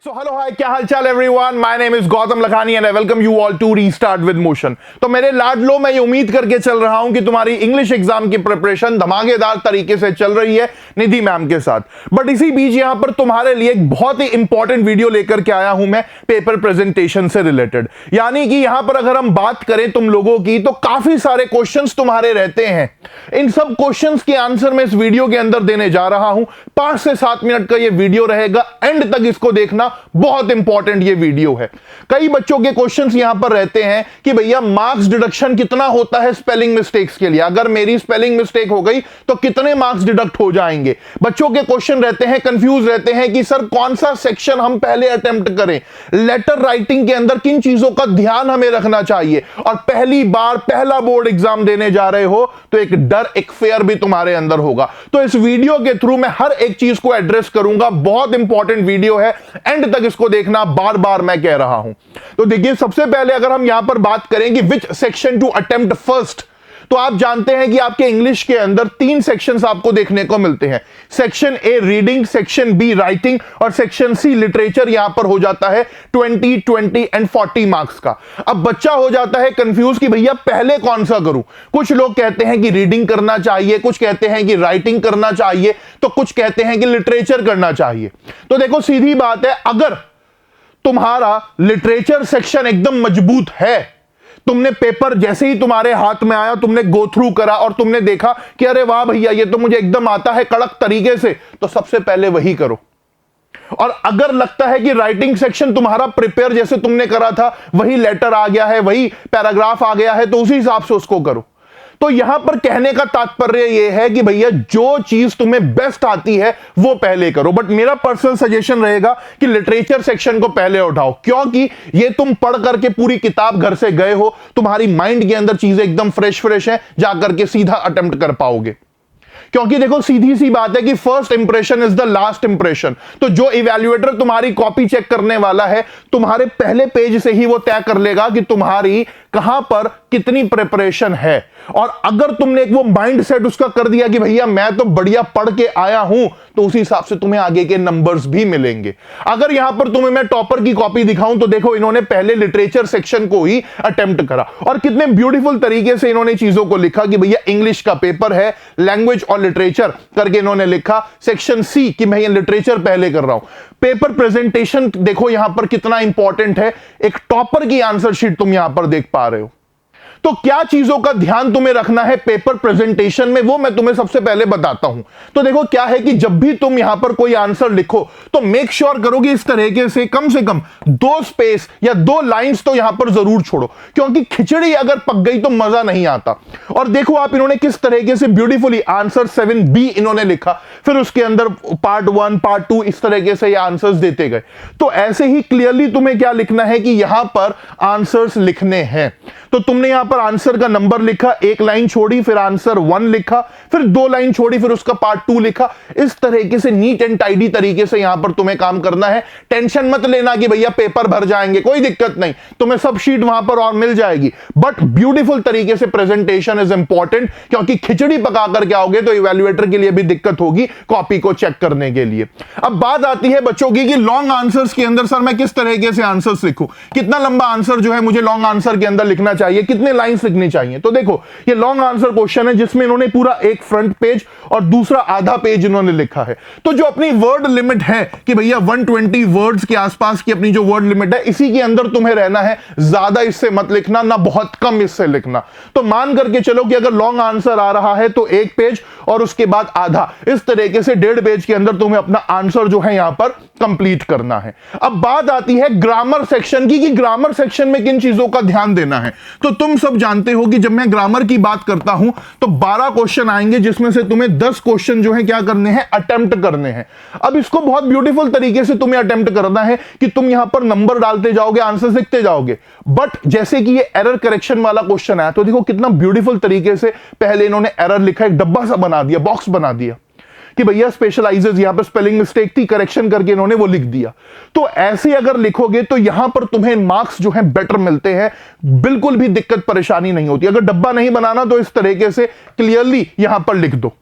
So hello hi, क्या हाल चाल everyone. My name is Gautam Lakhani and I welcome you all to restart with motion. तो मेरे लाडलो, मैं ये उम्मीद करके चल रहा हूं कि तुम्हारी इंग्लिश एग्जाम की प्रिपरेशन धमाकेदार तरीके से चल रही है निधि मैम के साथ। बट इसी बीच यहां पर तुम्हारे लिए एक बहुत ही इंपॉर्टेंट वीडियो लेकर के आया हूं मैं, पेपर प्रेजेंटेशन से रिलेटेड। यानी कि यहां पर अगर हम बात करें तुम लोगों की, तो काफी सारे क्वेश्चंस तुम्हारे रहते हैं। इन सब क्वेश्चंस के आंसर मैं इस वीडियो के अंदर देने जा रहा हूं। 5 से 7 मिनट का ये वीडियो रहेगा, एंड तक इसको देखना, बहुत इंपॉर्टेंट ये वीडियो है। कई बच्चों के क्वेश्चंस यहां पर रहते हैं कि भैया मार्क्स डिडक्शन कितना होता है स्पेलिंग मिस्टेक्स के लिए, अगर मेरी स्पेलिंग मिस्टेक हो गई तो कितने मार्क्स डिडक्ट हो जाएंगे। बच्चों के क्वेश्चन रहते हैं, कंफ्यूज रहते हैं कि सर कौन सा सेक्शन हम पहले अटेम्प्ट करें, लेटर राइटिंग के अंदर किन चीजों का ध्यान हमें रखना चाहिए। और पहली बार पहला बोर्ड एग्जाम देने जा रहे हो तो एक डर, एक फेयर भी तुम्हारे अंदर होगा। तो इस वीडियो के थ्रू मैं हर एक चीज को एड्रेस करूंगा। बहुत इंपॉर्टेंट वीडियो है, एंड तक इसको देखना, बार बार मैं कह रहा हूं। तो देखिए, सबसे पहले अगर हम यहां पर बात करें कि which section two attempt first, तो आप जानते हैं कि आपके इंग्लिश के अंदर 3 सेक्शंस आपको देखने को मिलते हैं। Section A reading, section be writing और सेक्शन सी लिटरेचर। यहां पर हो जाता है 20, 20 एंड 40 मार्क्स का। अब बच्चा हो जाता है कंफ्यूज कि भैया पहले कौन सा करूं। कुछ लोग कहते हैं कि रीडिंग करना चाहिए, कुछ कहते हैं कि राइटिंग करना चाहिए, तो कुछ कहते हैं कि लिटरेचर करना चाहिए। तो देखो, सीधी बात है, अगर तुम्हारा लिटरेचर सेक्शन एकदम मजबूत है, तुमने पेपर जैसे ही तुम्हारे हाथ में आया, तुमने गो थ्रू करा और तुमने देखा कि अरे वाह भैया, ये तो मुझे एकदम आता है कड़क तरीके से, तो सबसे पहले वही करो। और अगर लगता है कि राइटिंग सेक्शन तुम्हारा प्रिपेयर जैसे तुमने करा था, वही लेटर आ गया है, वही पैराग्राफ आ गया है, तो उसी हिसाब से उसको करो। तो यहां पर कहने का तात्पर्य यह है कि भैया जो चीज तुम्हें बेस्ट आती है वो पहले करो। बट मेरा पर्सनल सजेशन रहेगा कि लिटरेचर सेक्शन को पहले उठाओ, क्योंकि ये तुम पढ़ करके पूरी किताब घर से गए हो, तुम्हारी माइंड के अंदर चीजें एकदम फ्रेश फ्रेश है, जाकर के सीधा अटेम्प्ट कर पाओगे। क्योंकि देखो, सीधी सी बात है कि first impression is the last impression. तो जो इवैल्यूएटर तुम्हारी कॉपी चेक करने वाला है, तुम्हारे पहले पेज से ही वो तय कर लेगा कि तुम्हारी कहां पर कितनी प्रिपरेशन है। और अगर तुमने एक वो माइंड सेट उसका कर दिया कि भैया मैं तो बढ़िया पढ़ के आया हूं, तो उसी हिसाब से तुम्हें आगे के नंबर्स भी मिलेंगे। अगर यहां पर तुम्हें मैं टॉपर की कॉपी दिखाऊं, तो देखो इन्होंने पहले लिटरेचर सेक्शन को ही अटेम्प्ट करा, और कितने ब्यूटीफुल तरीके से इन्होंने चीजों को लिखा कि भैया इंग्लिश का पेपर है, लैंग्वेज और लिटरेचर करके इन्होंने लिखा। सेक्शन सी कि मैं लिटरेचर पहले कर रहा हूं। पेपर प्रेजेंटेशन देखो यहां पर कितना इंपॉर्टेंट है, एक टॉपर की आंसर शीट तुम यहां पर देख पा रहे हो। तो क्या चीजों का ध्यान तुम्हें रखना है पेपर प्रेजेंटेशन में, वो मैं तुम्हें सबसे पहले बताता हूं। तो देखो क्या है कि जब भी तुम यहां पर कोई आंसर लिखो, तो मेक श्योर करो कि इस तरीके से कम 2 स्पेस या 2 लाइंस तो यहां पर जरूर छोड़ो, क्योंकि खिचड़ी अगर पक गई तो मजा नहीं आता। और देखो आप, इन्होंने किस तरीके से ब्यूटीफुली आंसर 7B इन्होंने लिखा, फिर उसके अंदर पार्ट 1, पार्ट 2 इस तरीके से ये आंसर्स देते गए। तो ऐसे ही क्लियरली तुम्हें क्या लिखना है कि यहां पर आंसर्स लिखने हैं। तो तुमने यहां पर आंसर का नंबर लिखा, 1 लाइन छोड़ी, फिर आंसर 1 लिखा, फिर 2 लाइन छोड़ी, फिर उसका पार्ट 2 लिखा। इस तरीके से नीट एंड टाइडी तरीके से यहां पर तुम्हें काम करना है। टेंशन मत लेना कि भैया पेपर भर जाएंगे, कोई दिक्कत नहीं, तुम्हें सब शीट वहां पर और मिल जाएगी। बट ब्यूटीफुल तरीके से प्रेजेंटेशन इज इंपॉर्टेंट, क्योंकि खिचड़ी पका करके आओगे तो इवैल्यूएटर के लिए भी दिक्कत होगी कॉपी को चेक करने के लिए। अब बात आती है बच्चों की कि लॉन्ग आंसर्स के अंदर सर मैं किस तरीके से आंसर्स लिखूं, कितना लंबा आंसर जो है मुझे लॉन्ग आंसर के अंदर लिखना चाहिए, कितने लाइंस लिखनी चाहिए। तो देखो, ये लॉन्ग आंसर क्वेश्चन है जिसमें इन्होंने पूरा एक फ्रंट पेज और दूसरा आधा पेज इन्होंने लिखा है। तो जो अपनी वर्ड लिमिट है कि भैया 120 वर्ड्स के आसपास की अपनी जो वर्ड लिमिट है, इसी के अंदर तुम्हें रहना है, ज्यादा इससे मत लिखना, ना बहुत कम इससे लिखना। तो मान करके चलो कि अगर लॉन्ग आंसर आ रहा है तो 1 पेज और उसके बाद आधा, इस तरीके से 1.5 पेज के अंदर तुम्हें अपना आंसर जो है यहां पर कंप्लीट करना है। अब बात आती है ग्रामर सेक्शन की कि ग्रामर सेक्शन में किन चीजों का ध्यान देना है। तो तुम सब जानते हो कि जब मैं ग्रामर की बात करता हूं तो 12 क्वेश्चन आएंगे, जिसमें से तुम्हें 10 क्वेश्चन जो है क्या करने हैं, अटेम्प्ट करने हैं। अब इसको बहुत ब्यूटीफुल तरीके से तुम्हें अटेम्प्ट करना है कि तुम यहां पर नंबर डालते जाओगे, आंसर लिखते जाओगे। बट जैसे कि ये एरर करेक्शन वाला क्वेश्चन आया, तो देखो कितना ब्यूटीफुल तरीके से पहले इन्होंने एरर लिखा, एक डब्बा सा बना दिया, बॉक्स बना दिया कि भैया स्पेशलाइजेस, यहां पर स्पेलिंग मिस्टेक थी, करेक्शन करके इन्होंने वो लिख दिया। तो ऐसे अगर लिखोगे तो यहां पर तुम्हें मार्क्स जो है बेटर मिलते हैं, बिल्कुल भी दिक्कत परेशानी नहीं होती। अगर डब्बा नहीं बनाना तो इस तरीके से क्लियरली यहां पर लिख दो।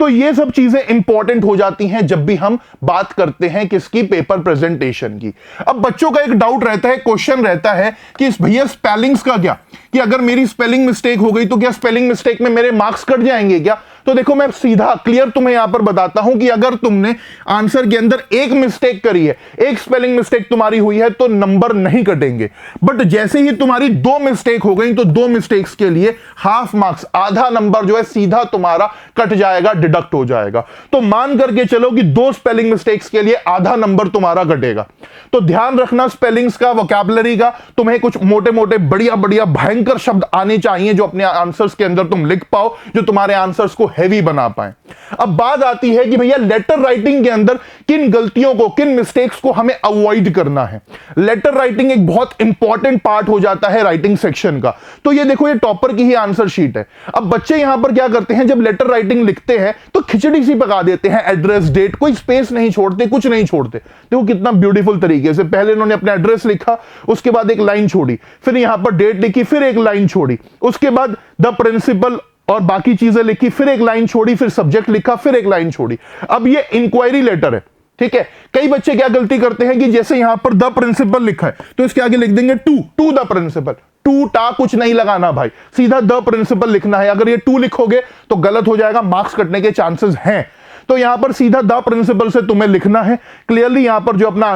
तो ये सब चीजें इंपॉर्टेंट हो जाती हैं जब भी हम बात करते हैं किसकी, पेपर प्रेजेंटेशन की। अब बच्चों का एक डाउट रहता है, क्वेश्चन रहता है कि भैया स्पेलिंग्स का क्या, कि अगर मेरी स्पेलिंग मिस्टेक हो गई तो क्या स्पेलिंग मिस्टेक में मेरे मार्क्स कट जाएंगे क्या? तो देखो मैं सीधा क्लियर तुम्हें यहां पर बताता हूं कि अगर तुमने आंसर के अंदर एक मिस्टेक करी है, एक स्पेलिंग मिस्टेक तुम्हारी हुई है, तो नंबर नहीं कटेंगे। बट जैसे ही तुम्हारी 2 मिस्टेक हो गई तो 2 मिस्टेक्स के लिए हाफ मार्क्स, आधा नंबर जो है सीधा तुम्हारा कट जाएगा, डिडक्ट हो जाएगा। तो मान करके चलो कि 2 स्पेलिंग मिस्टेक्स के लिए आधा नंबर तुम्हारा कटेगा। तो ध्यान रखना स्पेलिंग्स का, वोकैबुलरी का, तुम्हें कुछ मोटे मोटे बढ़िया बढ़िया भयंकर शब्द आने चाहिए जो अपने आंसर्स के अंदर तुम लिख पाओ, जो तुम्हारे आंसर्स को हैवी बना पाए। अब बात आती है कि भैया लेटर राइटिंग के अंदर किन गलतियों को, किन मिस्टेक्स को हमें अवॉइड करना है। लेटर राइटिंग एक बहुत इंपॉर्टेंट पार्ट हो जाता है राइटिंग सेक्शन का। तो ये देखो, ये टॉपर की ही आंसर शीट है। अब बच्चे यहां पर क्या करते हैं, जब लेटर राइटिंग लिखते हैं तो खिचड़ी सी पका देते हैं, एड्रेस, डेट, कोई स्पेस नहीं छोड़ते, कुछ नहीं छोड़ते। देखो कितना ब्यूटीफुल तरीके से पहले इन्होंने अपना एड्रेस लिखा, उसके बाद एक लाइन छोड़ी, फिर यहां पर डेट लिखी, फिर एक लाइन छोड़ी, उसके बाद द प्रिंसिपल और बाकी चीजें लिखी, फिर एक लाइन छोड़ी, फिर सब्जेक्ट लिखा, फिर एक लाइन छोड़ी। अब ये इंक्वायरी लेटर है, ठीक है। कई बच्चे क्या गलती करते हैं कि जैसे यहां पर द प्रिंसिपल लिखा है तो इसके आगे लिख देंगे टू द प्रिंसिपल। टू टा कुछ नहीं लगाना भाई, सीधा द प्रिंसिपल लिखना है। अगर ये टू लिखोगे तो गलत हो जाएगा, मार्क्स कटने के चांसेस हैं। तो यहां पर सीधा द प्रिंसिपल से तुम्हें लिखना है, क्लियरली यहां पर जो अपना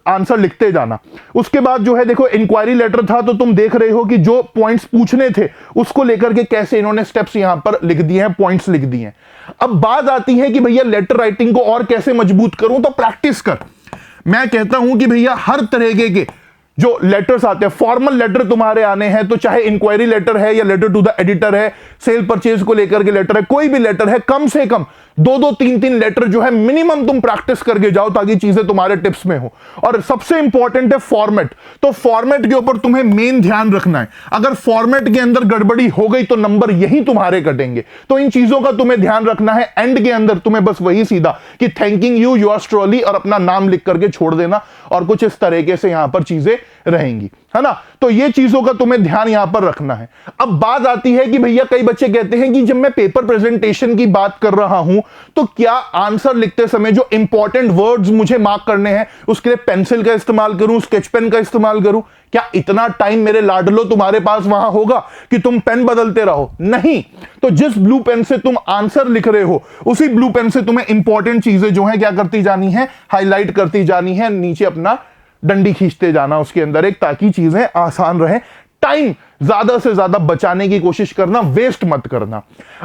आंसर लिखते जाना। उसके बाद जो है देखो, इंक्वायरी लेटर था तो तुम देख रहे हो कि जो पॉइंट्स पूछने थे उसको लेकर के कैसे इन्होंने स्टेप्स यहां पर लिख दिए हैं, पॉइंट्स लिख दिए हैं। अब बात आती है कि भैया लेटर राइटिंग को और कैसे मजबूत करूं, तो प्रैक्टिस कर। मैं कहता हूं कि भैया हर तरीके के जो लेटर्स आते हैं, फॉर्मल लेटर तुम्हारे आने हैं, तो चाहे इंक्वायरी लेटर है या लेटर टू द एडिटर है, सेल परचेज को लेकर के लेटर है, कोई भी लेटर है, कम से कम 2-2, 3-3 लेटर जो है मिनिमम तुम प्रैक्टिस करके जाओ ताकि चीजें तुम्हारे टिप्स में हो। और सबसे इंपॉर्टेंट है फॉर्मेट। तो फॉर्मेट के ऊपर तुम्हें मेन ध्यान रखना है। अगर फॉर्मेट के अंदर गड़बड़ी हो गई तो नंबर यही तुम्हारे कटेंगे। तो इन चीजों का तुम्हें ध्यान रखना है। एंड के अंदर तुम्हें बस वही सीधा कि थैंकिंग यू, योर्स ट्रूली, और अपना नाम लिख करके छोड़ देना, और कुछ इस तरीके से यहां पर चीजें रहेंगी, है ना। तो ये चीजों का तुम्हें ध्यान यहां पर रखना है। अब बात आती है कि भैया कई बच्चे कहते हैं कि जब मैं पेपर प्रेजेंटेशन की बात कर रहा हूं तो क्या आंसर लिखते समय जो इंपॉर्टेंट वर्ड्स मुझे मार्क करने हैं उसके लिए पेंसिल का इस्तेमाल करूं, स्केच पेन का इस्तेमाल करूं? क्या इतना टाइम मेरे लाडलो तुम्हारे पास वहां होगा कि तुम पेन बदलते रहो? नहीं। तो जिस ब्लू पेन से तुम आंसर लिख रहे हो उसी ब्लू पेन से तुम्हें इंपॉर्टेंट चीजें जो है क्या करती जानी है, हाईलाइट करती जानी है, नीचे अपना डंडी खींचते जाना उसके अंदर एक, ताकि चीजें आसान रहे। टाइम ज्यादा से ज्यादा बचाने की कोशिश करना, वेस्ट मत करना।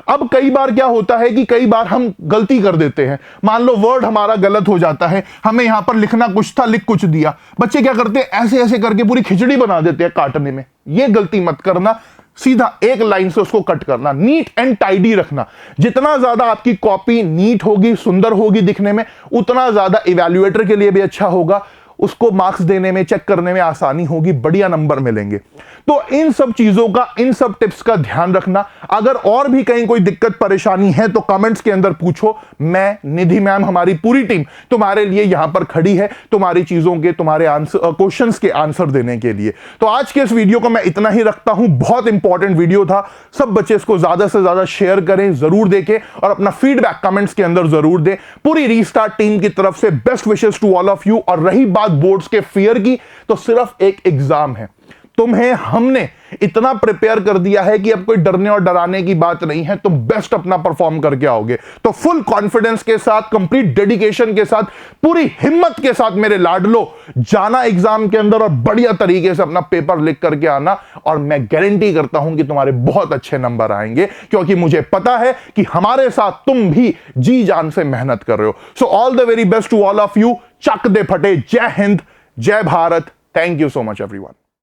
अब कई बार क्या होता है कि कई बार हम गलती कर देते हैं। मान लो वर्ड हमारा गलत हो जाता है, हमें यहां पर लिखना कुछ था, लिख कुछ दिया। बच्चे क्या करते हैं, ऐसे ऐसे करके पूरी खिचड़ी बना देते हैं काटने में। ये गलती मत करना, सीधा एक लाइन से उसको कट करना, नीट एंड टाइडी रखना। जितना ज्यादा आपकी कॉपी नीट होगी, सुंदर होगी दिखने में, उतना ज्यादा इवैल्यूएटर के लिए भी अच्छा होगा, उसको मार्क्स देने में, चेक करने में आसानी होगी, बढ़िया नंबर मिलेंगे। तो इन सब चीजों का, इन सब टिप्स का ध्यान रखना। अगर और भी कहीं कोई दिक्कत परेशानी है तो कमेंट्स के अंदर पूछो। मैं, निधि मैम, हमारी पूरी टीम तुम्हारे लिए यहां पर खड़ी है, तुम्हारी चीजों के, तुम्हारे आंसर, क्वेश्चंस के आंसर देने के लिए। तो आज के इस वीडियो को मैं इतना ही रखता हूं। बहुत इंपॉर्टेंट वीडियो था। सब बच्चे इसको ज्यादा से ज्यादा शेयर करें, जरूर देखें और अपना फीडबैक कमेंट्स के अंदर जरूर दें। पूरी रीस्टार्ट टीम की तरफ से best wishes to all of you. और रही बात बोर्ड्स के फियर की, तो सिर्फ एक एग्जाम है। तुम्हें हमने इतना प्रिपेयर कर दिया है कि अब कोई डरने और डराने की बात नहीं है। तुम बेस्ट अपना परफॉर्म करके आओगे। तो फुल कॉन्फिडेंस के साथ, कंप्लीट डेडिकेशन के साथ, पूरी हिम्मत के साथ मेरे लाडलो जाना एग्जाम के अंदर और बढ़िया तरीके से अपना पेपर लिख करके आना। और मैं गारंटी करता हूं कि तुम्हारे बहुत अच्छे नंबर आएंगे, क्योंकि मुझे पता है कि हमारे साथ तुम भी जी जान से मेहनत कर रहे हो। So all the very best to all of you. चक दे फटे। जय हिंद, जय Bharat. Thank you so much everyone.